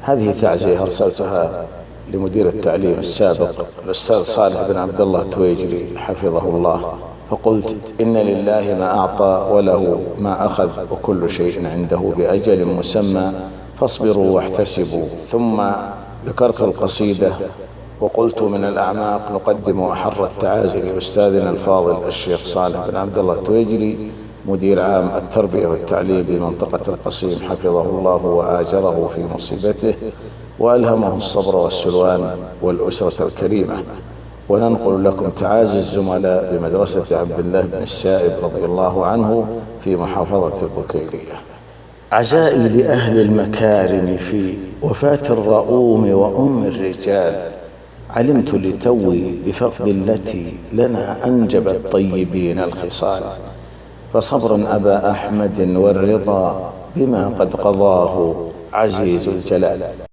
هذه تعزية أرسلتها لمدير التعليم السابق الأستاذ صالح بن عبد الله التويجري حفظه الله، فقلت: إن لله ما أعطى وله ما أخذ وكل شيء عنده بأجل مسمى فاصبروا واحتسبوا. ثم ذكرت القصيدة وقلت: من الأعماق نقدم أحر التعازي لأستاذنا الفاضل الشيخ صالح بن عبد الله التويجري مدير عام التربية والتعليم بمنطقة القصيم حفظه الله وآجره في مصيبته وألهمه الصبر والسلوان والأسرة الكريمة. وننقل لكم تعازي الزملاء بمدرسة عبد الله بن السائب رضي الله عنه في محافظة البكيرية. عزائي لأهل المكارم في وفاة الرؤوم وأم الرجال، علمت لتوي بفقد التي لنا أنجبت طيبين الخصال، فصبرا أبا أحمد والرضا بما قد قضاه عزيز الجلال.